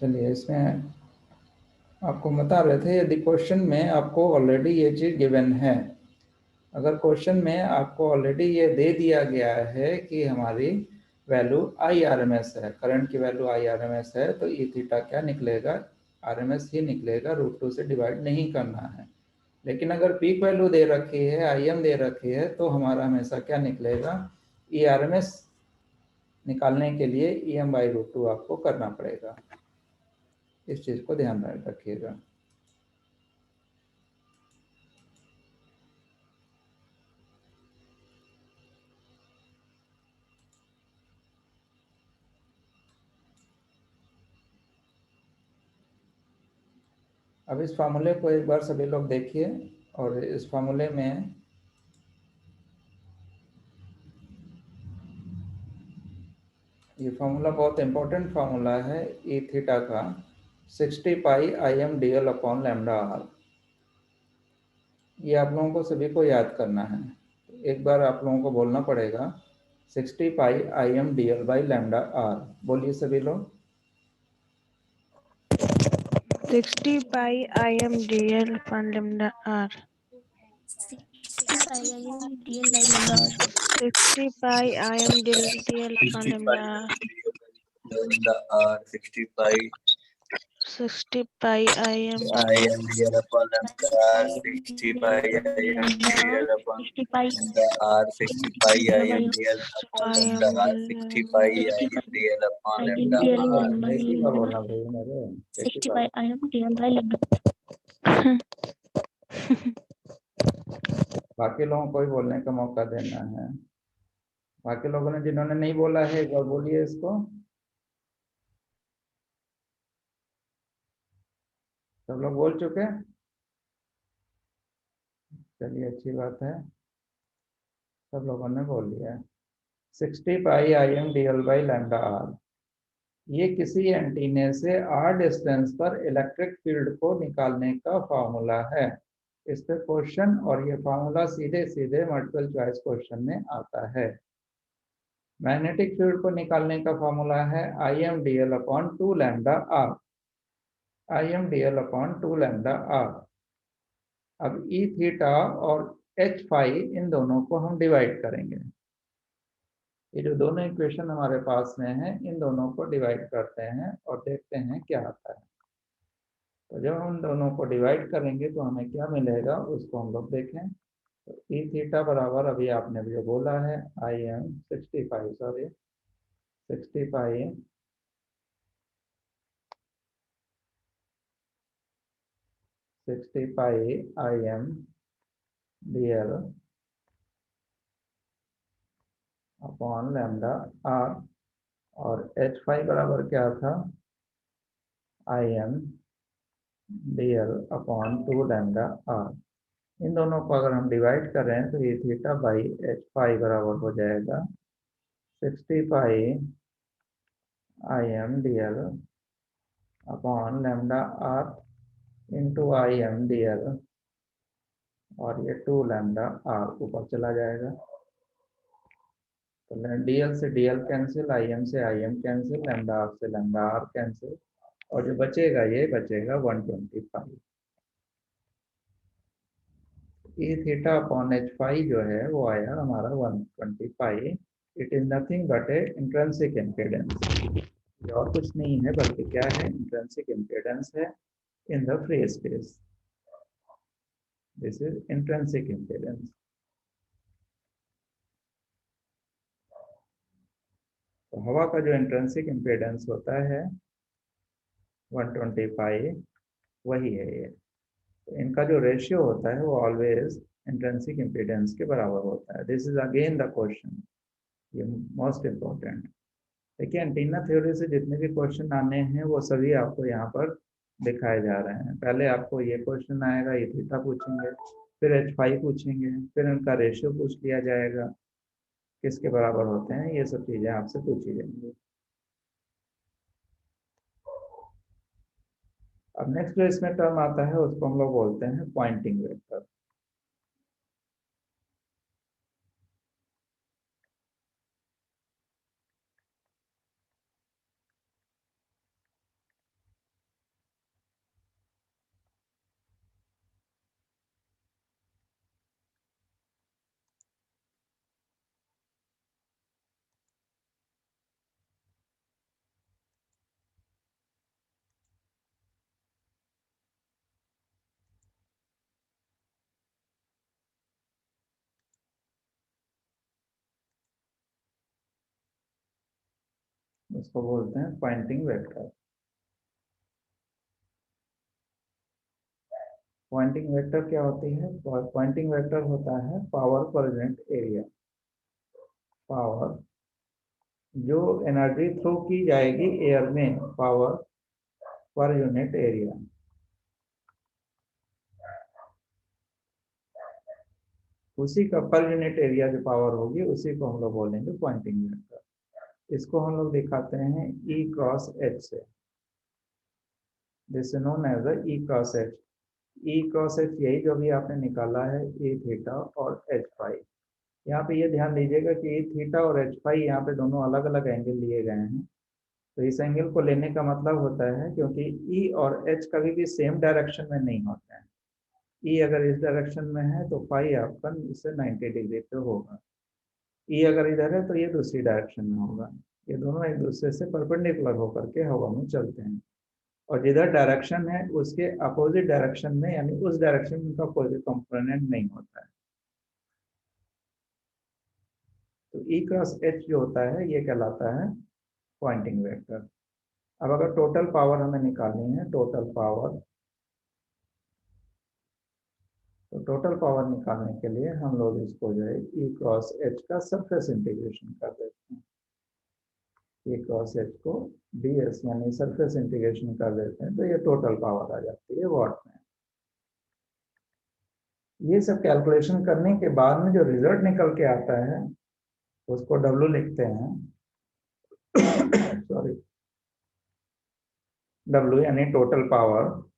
चलिए, इसमें आपको बता रहे थे, यदि क्वेश्चन में आपको ऑलरेडी ये चीज गिवन है, अगर क्वेश्चन में आपको ऑलरेडी ये दे दिया गया है कि हमारी वैल्यू IRMS है, करंट की वैल्यू IRMS है, तो ई थीटा क्या निकलेगा, RMS ही निकलेगा, √2 से डिवाइड नहीं करना है। लेकिन अगर पीक वैल्यू दे रखी है, IM दे रखी है, तो हमारा हमेशा क्या निकलेगा, ERMS निकालने के लिए EM/√2 आपको करना पड़ेगा। इस चीज को ध्यान में रखिएगा। अब इस फार्मूले को एक बार सभी लोग देखिए, और इस फार्मूले में ये फार्मूला बहुत इंपॉर्टेंट फार्मूला है ई थीटा का, 60 pi IM/dl upon lambda are. ये आप लोगों को सभी को याद करना है। एक बार आप लोगों को बोलना पड़ेगा 60 pi IM/dl by lambda are. बोलिए सभी लोग। 60 pi IM/dl upon lambda r. 60 pi IM/dl by lambda r. 60 pi IM/dl upon 60 pi lambda r. lambda r 60 pi 60 pi IM. IM/dl upon lambda r 60 pi IM/dl upon 60 pi lambda r 60 pi IM/dl upon lambda r 60 pi IM/dl upon lambda IM/dl r एक ही बार by बोलना भैया मेरे, एक ही 60 बार। pi IM/dl by lambda. बाकी लोगों को भी बोलने का मौका देना है। बाकी लोगों ने जिन्होंने नहीं बोला है, एक बार बोलिए इसको। सब लोग बोल चुके? चलिए, अच्छी बात है, सब लोगों ने बोल लिया। 60 pi IM/dl by lambda are, ये किसी एंटीने से r डिस्टेंस पर इलेक्ट्रिक फील्ड को निकालने का फार्मूला है। इस पे क्वेश्चन और ये फार्मूला सीधे सीधे मल्टीपल चॉइस क्वेश्चन में आता है। मैग्नेटिक फील्ड को निकालने का फार्मूला है IM/dl upon 2 lambda r. IM/dl upon 2 lambda r. अब ई थीटा और एच फाई, इन दोनों को हम डिवाइड करेंगे। ये जो दोनों इक्वेशन हमारे पास में है, इन दोनों को डिवाइड करते हैं और देखते हैं क्या आता है। तो जब हम दोनों को डिवाइड करेंगे तो हमें क्या मिलेगा, उसको हम लोग देखें। तो ई थीटा बराबर, अभी आपने जो बोला है, IM 65, sorry 60 pi 60 pi IM/dl upon lambda r, और एच फाई बराबर क्या था, IM/dl अपॉन 2 लैम्डा आर। इन दोनों को अगर हम डिवाइड कर रहे हैं तो ये थीटा बाई एच फाई बराबर हो जाएगा 60 pi IM/dl upon lambda r into IM/dl, और ये 2 लैम्डा आर ऊपर चला जाएगा। तो dl से dl कैंसिल, IM से IM कैंसिल, लैम्डा आर से लैम्डा आर कैंसिल, और जो बचेगा ये बचेगा 125। E theta upon H phi जो है वो आया हमारा 125। It is nothing but a intrinsic impedance. ये और कुछ नहीं है बल्कि क्या है, इंट्रिंसिक इम्पीडेंस है in the free space. This is intrinsic impedance. तो हवा का जो इंट्रिंसिक इम्पीडेंस होता है 125, वही है ये। तो इनका जो रेशियो होता है वो ऑलवेज इंट्रिंसिक इम्पीडेंस के बराबर होता है। This is again the question, ये मोस्ट इम्पोर्टेंट। देखिए, एंटीना थ्योरी से जितने भी क्वेश्चन आने हैं वो सभी आपको यहाँ पर दिखाए जा रहे हैं। पहले आपको ये क्वेश्चन आएगा, ये थीटा पूछेंगे, फिर एच फाइव पूछेंगे, फिर इनका रेशियो पूछ लिया जाएगा, किसके बराबर होते हैं, ये सब चीजें आपसे पूछी जाएंगी। अब नेक्स्ट जो इसमें टर्म आता है उसको हम लोग बोलते हैं पॉइंटिंग वेक्टर। उसको बोलते हैं पॉइंटिंग वेक्टर। पॉइंटिंग वेक्टर क्या होती है? पॉइंटिंग वेक्टर होता है power per unit area. Power जो एनर्जी थ्रो की जाएगी एयर में, पावर पर यूनिट एरिया। उसी का पर यूनिट एरिया जो पावर होगी उसी को हम लोग बोलेंगे पॉइंटिंग वेक्टर। इसको हम लोग दिखाते हैं E क्रॉस H से। This is known as E cross H। E cross H यही जो भी आपने निकाला है, E थीटा और H फाई। यहाँ पे ये ध्यान दीजिएगा कि E थीटा और H फाई यहाँ पे दोनों अलग अलग एंगल लिए गए हैं। तो इस एंगल को लेने का मतलब होता है क्योंकि E और H कभी भी सेम डायरेक्शन में नहीं होते हैं। E अगर इस डायरेक्शन में है तो फाई आपका इससे 90 डिग्री पे होगा। E अगर इधर है तो ये दूसरी डायरेक्शन में होगा। ये दोनों एक दूसरे से परपेंडिकुलर होकर के हवा में चलते हैं, और जिधर डायरेक्शन है उसके अपोजिट डायरेक्शन में, यानी उस डायरेक्शन में का कोई भी कंपोनेंट नहीं होता है। तो E क्रॉस H जो होता है ये कहलाता है पॉइंटिंग वेक्टर। अब अगर टोटल पावर हमें निकालनी है, टोटल पावर, तो टोटल पावर निकालने के लिए हम लोग इसको जो है E क्रॉस H का सरफेस इंटीग्रेशन कर देते हैं। E क्रॉस H को ds यानी सरफेस इंटीग्रेशन कर देते हैं तो ये टोटल पावर आ जाती है वॉट में। ये सब कैलकुलेशन करने के बाद में जो रिजल्ट निकल के आता है उसको W लिखते हैं। सॉरी, W यानी टोटल पावर।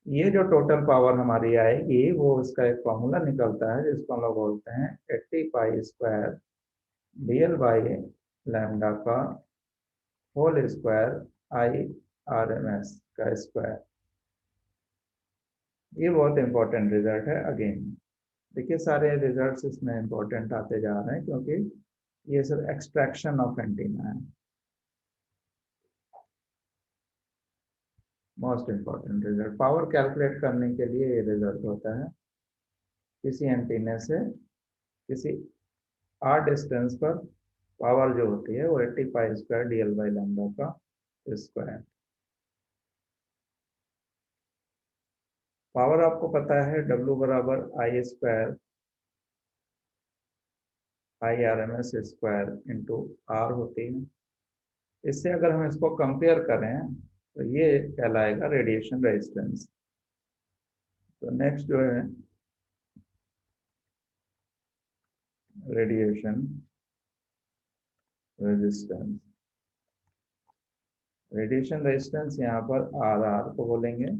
ये जो टोटल पावर हमारी आएगी वो उसका एक फॉर्मूला निकलता है जिसको हम लोग बोलते हैं 80 pi square dl by lambda का होल स्क्वायर IRMS का स्क्वायर। ये बहुत इंपॉर्टेंट रिजल्ट है। अगेन देखिए सारे रिजल्ट्स इसमें इंपॉर्टेंट आते जा रहे हैं क्योंकि ये सब एक्सट्रैक्शन ऑफ एंटीना है। Most important result power calculate करने के लिए ये रिजल्ट होता है। किसी एंटीना से किसी r डिस्टेंस पर पावर जो होती है वो 80 pi square dl by lambda का स्क्वायर। पावर आपको पता है W बराबर I square IRMS square into R होती है। इससे अगर हम इसको कंपेयर करें तो ये कहलाएगा रेडिएशन रेजिस्टेंस। तो नेक्स्ट जो है रेडिएशन रेजिस्टेंस। रेडिएशन रेजिस्टेंस यहाँ पर RR को बोलेंगे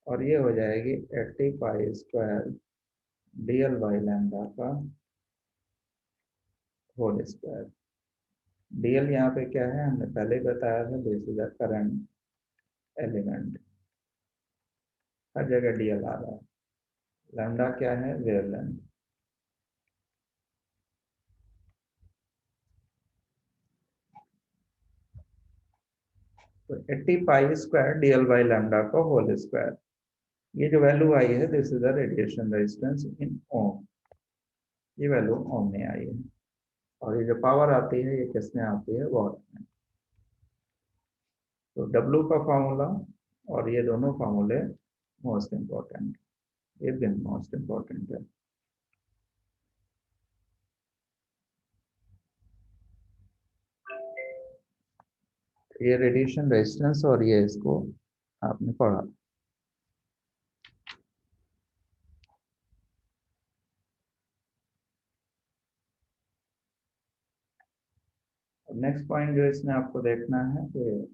और ये हो जाएगी 80 pi square dl by lambda का होल स्क्वायर। dl यहाँ पे क्या है हमने पहले बताया था, this is the current element. हर जगह dl आ रहा है। लैम्डा क्या है? वेवलेंथ। तो 80 pi square dl by lambda का होल स्क्वायर। ये जो वैल्यू आई है this is the radiation resistance in ohm. ये वैल्यू ओम में आई है और ये जो पावर आती है ये किस में आती है? वॉट में। तो W का फार्मूला और ये दोनों फार्मूले मोस्ट इम्पोर्टेंट, ये भी मोस्ट इम्पोर्टेंट है। ये रेडिएशन रेजिस्टेंस और ये इसको आपने पढ़ा। नेक्स्ट पॉइंट जो इसमें आपको देखना है कि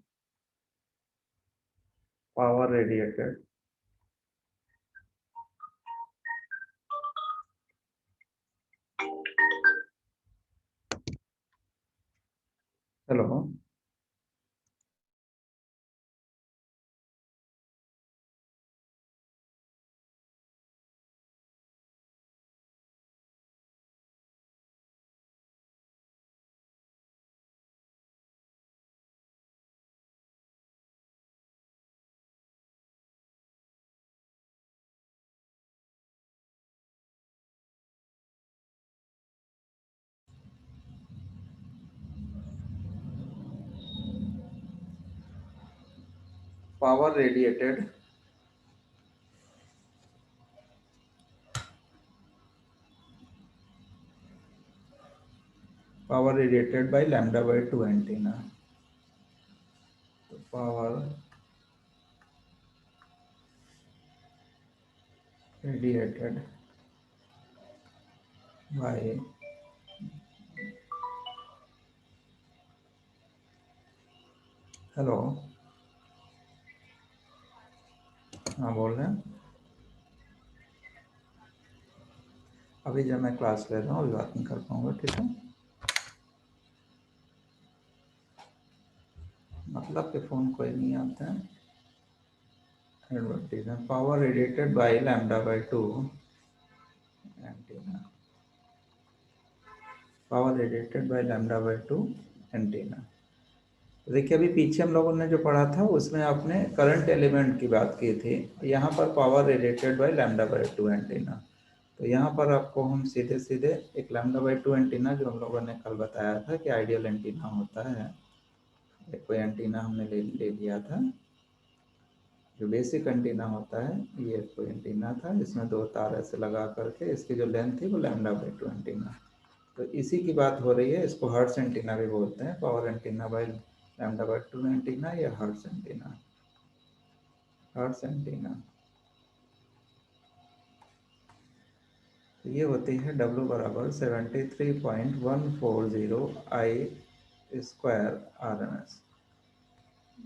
power radiated. Hello, power radiated by lambda by 2 antenna. So power radiated by hello, हाँ बोल रहे हैं। अभी जब मैं क्लास ले रहा हूँ अभी बात नहीं कर पाऊंगा, ठीक है। मतलब के फोन कोई नहीं आता है। Advertisement power radiated by lambda by 2 antenna, power radiated by lambda by 2 antenna. देखिए अभी पीछे हम लोगों ने जो पढ़ा था उसमें आपने करंट एलिमेंट की बात की थी, यहाँ पर power radiated by lambda by 2 antenna. तो यहाँ पर आपको हम सीधे सीधे एक लैम्डा बाय 2 एंटीना जो हम लोगों ने कल बताया था कि आइडियल एंटीना होता है, एक कोई एंटीना हमने ले लिया था जो बेसिक एंटीना होता है, ये कोई एंटीना था, इसमें दो तार ऐसे लगा करके इसकी जो लेंथ थी वो लैम्डा बाय 2 एंटीना। तो इसी की बात हो रही है, इसको हर्ट्ज एंटीना भी बोलते हैं, power antenna by lambda by 2 antenna या हर्ट्ज एंटीना, हर्ट्ज एंटीना। तो ये होती है W बराबर 73.140 I square RMS,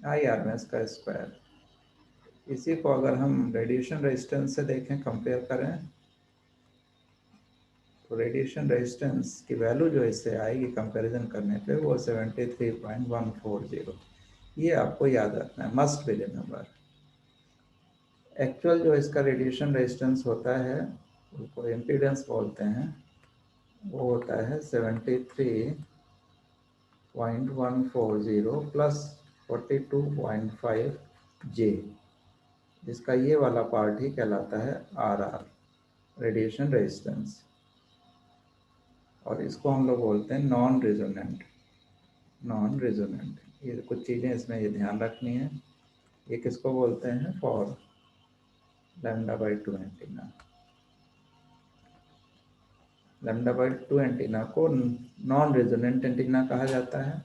I RMS का स्क्वायर। इसी को अगर हम रेडिएशन रेजिस्टेंस से देखें, कंपेयर करें, तो रेडिएशन रेजिस्टेंस की वैल्यू जो इससे आएगी कंपैरिजन करने पे वो 73.140। ये आपको याद रखना है, मस्ट बी रिमेंबर। एक्चुअल जो इसका रेडिएशन रेजिस्टेंस होता है उसको इम्पीडेंस बोलते हैं, वो होता है 73.140 प्लस 42.5 J, जिसका ये वाला पार्ट ही कहलाता है RR, रेडिएशन रेजिस्टेंस। और इसको हम लोग बोलते हैं नॉन रेजोनेंट, नॉन रेजोनेंट। ये कुछ चीज़ें इसमें ये ध्यान रखनी है। ये किसको बोलते हैं, for lambda by 2 antenna. Lambda by 2 antenna को नॉन रेजोनेंट एंटीना कहा जाता है।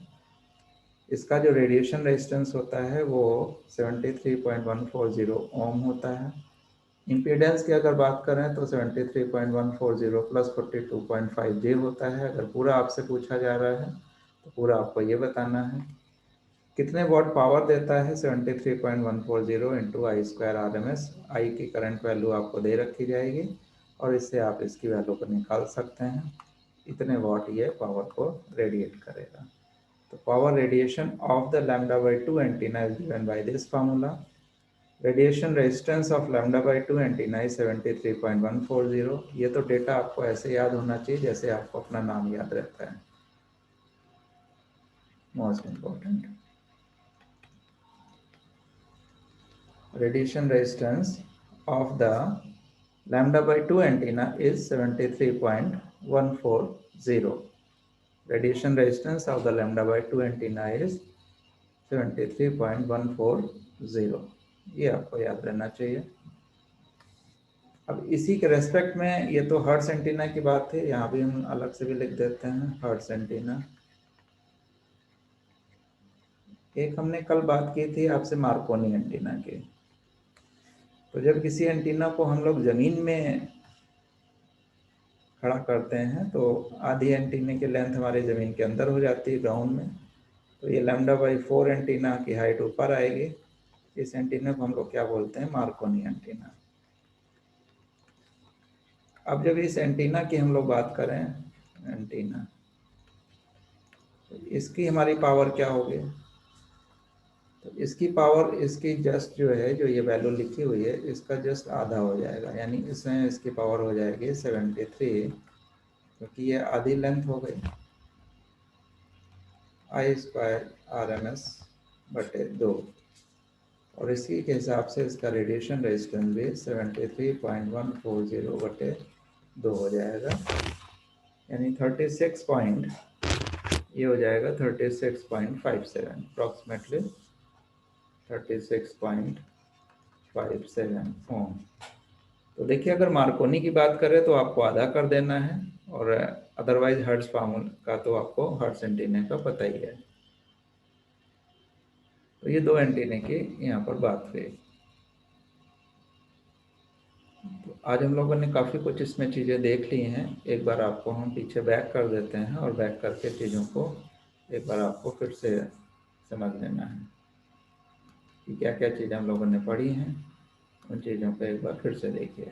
इसका जो रेडिएशन रेजिस्टेंस होता है वो 73.140 ओम होता है। इम्पीडेंस की अगर बात करें तो 73.140 प्लस 42.5 J होता है। अगर पूरा आपसे पूछा जा रहा है तो पूरा आपको ये बताना है। कितने वॉट पावर देता है 73.140 इंटू आई स्क्वायर RMS। आई की करंट वैल्यू आपको दे रखी जाएगी और इससे आप इसकी वैल्यू को निकाल सकते हैं, इतने वॉट ये पावर को रेडिएट करेगा। तो power radiation of the lambda by 2 antenna is given by this formula. Radiation resistance of lambda by 2 antenna is 73.140। ये तो डेटा आपको ऐसे याद होना चाहिए जैसे आपको अपना नाम याद रहता है, most important. Radiation resistance of the lambda by 2 antenna is 73.140. Radiation resistance of the lambda by 2 antenna is 73.140। ये आपको याद रहना चाहिए। अब इसी के रेस्पेक्ट में, ये तो हर्ट्ज एंटीना की बात है, यहाँ भी हम अलग से भी लिख देते हैं हर्ट्ज एंटीना। एक हमने कल बात की थी आपसे मार्कोनी एंटीना की। तो जब किसी एंटीना को हम लोग ज़मीन में खड़ा करते हैं तो आधी एंटीने की लेंथ हमारे ज़मीन के अंदर हो जाती है, ग्राउंड में। तो ये लैम्डा बाय 4 एंटीना की हाइट ऊपर आएगी। इस एंटीना को हम लोग क्या बोलते हैं, मार्कोनी एंटीना। अब जब इस एंटीना की हम लोग बात करें, एंटीना, तो इसकी हमारी पावर क्या होगी, तो इसकी पावर इसकी जस्ट जो है, जो ये वैल्यू लिखी हुई है, इसका जस्ट आधा हो जाएगा। यानी इसमें इसकी पावर हो जाएगी 73, क्योंकि ये आधी लेंथ हो गई, आई स्क्वायर RMS बटे 2। और इसी के हिसाब से इसका रेडिएशन रेजिस्टेंस भी 73.140 बटे 2 हो जाएगा। यानी 36 पॉइंट, ये हो जाएगा 36.57, अप्रॉक्सीमेटली 36.57 ओम। तो देखिए अगर मार्कोनी की बात करें तो आपको आधा कर देना है, और अदरवाइज हर्ट्ज फार्मूला का तो आपको हर्ट्ज एंटीना का पता ही है। तो ये दो एंटीने की यहाँ पर बात हुई। तो आज हम लोगों ने काफ़ी कुछ इसमें चीज़ें देख ली हैं। एक बार आपको हम पीछे बैक कर देते हैं और बैक करके चीज़ों को एक बार आपको फिर से समझ लेना है कि क्या क्या चीज़ें हम लोगों ने पढ़ी हैं। उन चीज़ों को एक बार फिर से देखिए।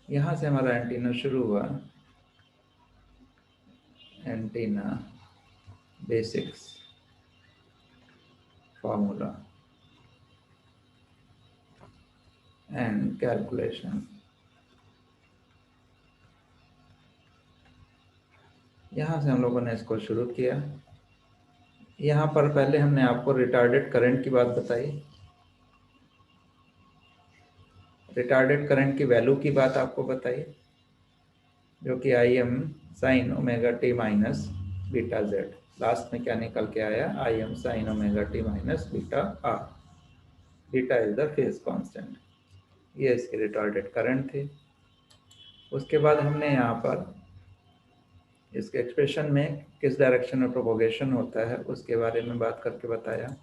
यहाँ से हमारा एंटीना शुरू हुआ, antenna basics formula and calculation. यहाँ से हम लोगों ने इसको शुरू किया। यहाँ पर पहले हमने आपको रिटार्डेड करंट की बात बताई, रिटार्डेड करंट की वैल्यू की बात आपको बताई, जो कि Im sin omega T minus beta Z. Last में क्या निकल के आया? Im sin omega T minus beta R. Beta is the phase constant. ये इसकी रिटार्डेड करंट थी। उसके बाद हमने यहाँ पर इसके एक्सप्रेशन में किस डायरेक्शन में प्रोपोगेशन होता है उसके बारे में बात करके बताया।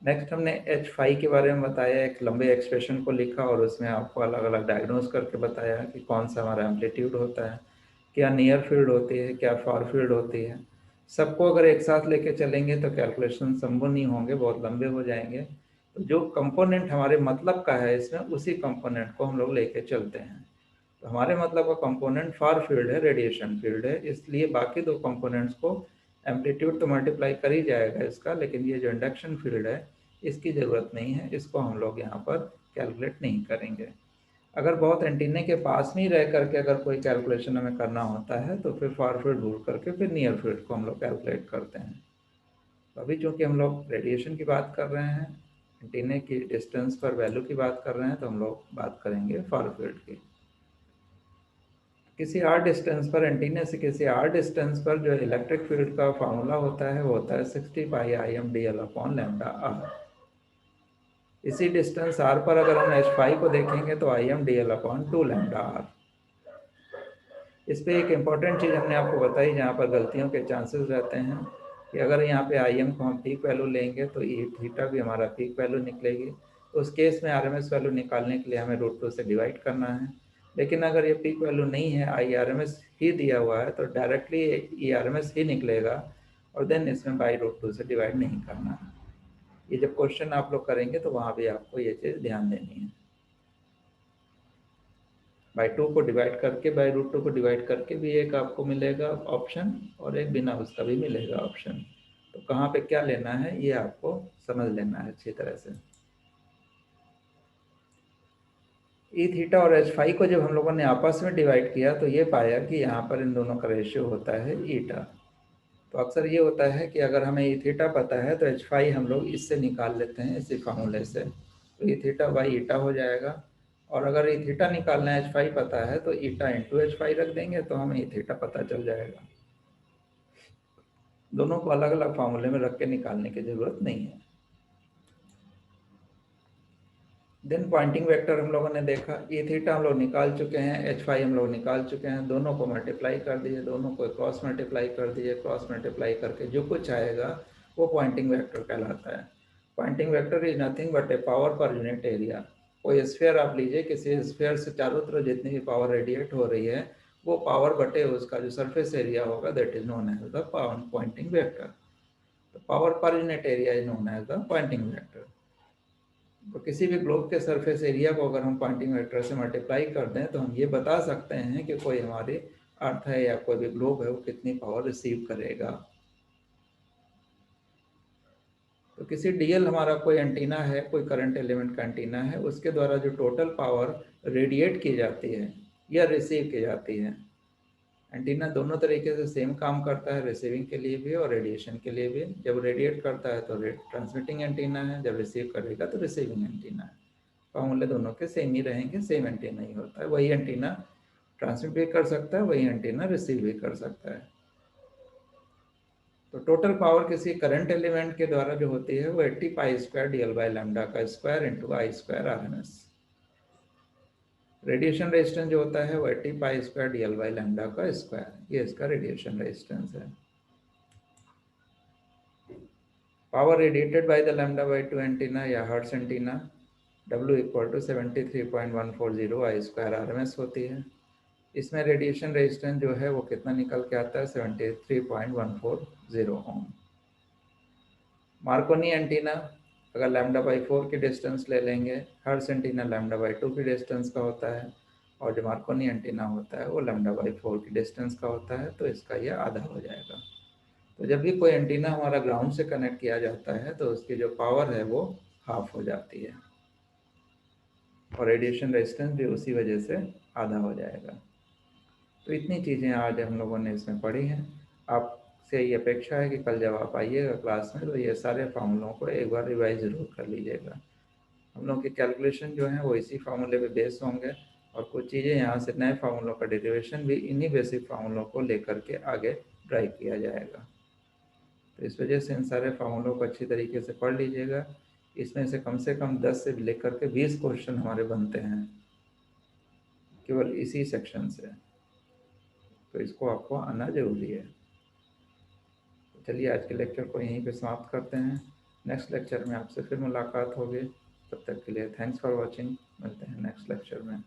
नेक्स्ट हमने H के बारे में बताया, एक लंबे एक्सप्रेशन को लिखा और उसमें आपको अलग अलग डायग्नोज करके बताया कि कौन सा हमारा एम्पलीट्यूड होता है, क्या नियर फील्ड होती है, क्या फार फील्ड होती है। सबको अगर एक साथ लेके चलेंगे तो कैलकुलेशन संभव नहीं होंगे, बहुत लंबे हो जाएंगे। तो जो कंपोनेंट हमारे मतलब का है इसमें, उसी कंपोनेंट को हम लोग लेके चलते हैं। तो हमारे मतलब का कंपोनेंट फार फील्ड है, रेडिएशन फील्ड है, इसलिए बाकी दो कंपोनेंट्स को एम्पलीट्यूड तो मल्टीप्लाई कर ही जाएगा इसका, लेकिन ये जो इंडक्शन फील्ड है इसकी ज़रूरत नहीं है, इसको हम लोग यहाँ पर कैलकुलेट नहीं करेंगे। अगर बहुत एंटीने के पास में ही रह करके अगर कोई कैलकुलेशन हमें करना होता है तो फिर फार फील्ड भूल करके फिर नियर फील्ड को हम लोग कैलकुलेट करते हैं। तो अभी चूँकि हम लोग रेडिएशन की बात कर रहे हैं, एंटीने की डिस्टेंस पर वैल्यू की बात कर रहे हैं, तो हम लोग बात करेंगे फार फील्ड की। किसी आर डिस्टेंस पर, एंटीने से किसी आर डिस्टेंस पर जो इलेक्ट्रिक फील्ड का फार्मूला होता है वो होता है 60 pi Im dl upon lambda r. इसी डिस्टेंस आर पर अगर हम H5 को देखेंगे तो Im dl upon 2 lambda r. इस पर एक इम्पॉर्टेंट चीज़ हमने आपको बताई जहाँ पर गलतियों के चांसेस रहते हैं कि अगर यहाँ पे Im को हम पीक वैल्यू लेंगे तो ई थीटा भी हमारा पीक वैल्यू निकलेगी। तो उस केस में RMS वैल्यू निकालने के लिए हमें √2 से डिवाइड करना है। लेकिन अगर ये पीक वैल्यू नहीं है, IRMS ही दिया हुआ है, तो डायरेक्टली ERMS ही निकलेगा और देन इसमें बाई √2 से डिवाइड नहीं करना है। ये जब क्वेश्चन आप लोग करेंगे तो वहाँ भी आपको ये चीज़ ध्यान देनी है। बाई 2 को डिवाइड करके, बाई √2 को डिवाइड करके भी एक आपको मिलेगा ऑप्शन और एक बिना उसका भी मिलेगा ऑप्शन। तो कहाँ पे क्या लेना है ये आपको समझ लेना है अच्छी तरह से। ई थीटा और H5 को जब हम लोगों ने आपस में डिवाइड किया तो ये पाया कि यहाँ पर इन दोनों का रेशियो होता है ईटा। तो अक्सर ये होता है कि अगर हमें ई थीटा पता है तो H5 हम लोग इससे निकाल लेते हैं, इसी फार्मूले से। तो ई थीटा बाई ईटा हो जाएगा। और अगर ई थीटा निकालना है, H5 पता है, तो ईटा इंटू H5 रख देंगे तो हमें ई थीटा पता चल जाएगा। दोनों को अलग अलग फार्मूले में रख के निकालने की जरूरत नहीं है। देन पॉइंटिंग वेक्टर हम लोगों ने देखा, ई थीटा हम लोग निकाल चुके हैं, H5 हम लोग निकाल चुके हैं। दोनों को मल्टीप्लाई कर दिए, दोनों को क्रॉस मल्टीप्लाई कर दिए। क्रॉस मल्टीप्लाई करके जो कुछ आएगा वो पॉइंटिंग वेक्टर कहलाता है। Pointing vector is nothing but a power per unit area. कोई स्फीयर आप लीजिए, किसी स्फीयर से चारों तरफ जितनी भी पावर रेडिएट हो रही है वो पावर बटे उसका जो सरफेस एरिया होगा, that is known as the Poynting vector. तो power per unit area is known as the Poynting vector. तो किसी भी ग्लोब के सरफेस एरिया को अगर हम पॉइंटिंग वेक्टर से मल्टीप्लाई कर दें तो हम ये बता सकते हैं कि कोई हमारी अर्थ है या कोई भी ग्लोब है वो कितनी पावर रिसीव करेगा। तो किसी डीएल हमारा कोई एंटीना है, कोई करंट एलिमेंट का एंटीना है, उसके द्वारा जो टोटल पावर रेडिएट की जाती है या रिसीव की जाती है, एंटीना दोनों तरीके से सेम काम करता है, रिसीविंग के लिए भी और रेडिएशन के लिए भी। जब रेडिएट करता है तो ट्रांसमिटिंग एंटीना है, जब रिसीव करेगा तो रिसीविंग एंटीना है। फॉर्मूले दोनों के सेम ही रहेंगे, सेम एंटीना ही होता है। वही एंटीना ट्रांसमिट भी कर सकता है, वही एंटीना रिसीव भी कर सकता है। तो टोटल पावर किसी करंट एलिमेंट के द्वारा जो होती है वो 80 pi square D L by lambda का square into I square R M S. Radiation resistance जो होता है वो 80 pi square D L by lambda का स्क्वायर, ये इसका रेडिएशन रेजिस्टेंस है। Power radiated by the lambda by 2 antenna या Hertz antenna W equal to 73.140 I square R M S होती है। इसमें रेडिएशन रेजिस्टेंस जो है वो कितना निकल के आता है 73.140 ओम। मार्कोनी एंटीना अगर लैम्डा बाई 4 की डिस्टेंस ले लेंगे, हर्ट्ज एंटीना लैम्डा बाई 2 की डिस्टेंस का होता है और जो मार्कोनी एंटीना होता है वो लैम्डा बाई 4 की डिस्टेंस का होता है, तो इसका ये आधा हो जाएगा। तो जब भी कोई एंटीना हमारा ग्राउंड से कनेक्ट किया जाता है तो उसकी जो पावर है वो हाफ हो जाती है और रेडिएशन रेजिस्टेंस भी उसी वजह से आधा हो जाएगा। तो इतनी चीज़ें आज हम लोगों ने इसमें पढ़ी हैं। आपसे ये अपेक्षा है कि कल जब आप आइएगा क्लास में तो ये सारे फार्मूलों को एक बार रिवाइज ज़रूर कर लीजिएगा। हम लोग के कैलकुलेशन जो हैं वो इसी फार्मूले पे बेस होंगे और कुछ चीज़ें यहाँ से नए फार्मूलों का डेरिवेशन भी इन्हीं बेसिक फार्मूलों को लेकर के आगे ड्राइव किया जाएगा। तो इस वजह से इन सारे फार्मूलों को अच्छी तरीके से पढ़ लीजिएगा। इसमें से कम 10 से लेकर के 20 क्वेश्चन हमारे बनते हैं केवल इसी सेक्शन से, तो इसको आपको आना जरूरी है। तो चलिए आज के लेक्चर को यहीं पे समाप्त करते हैं। नेक्स्ट लेक्चर में आपसे फिर मुलाकात होगी। तब तक के लिए थैंक्स फॉर वॉचिंग। मिलते हैं नेक्स्ट लेक्चर में।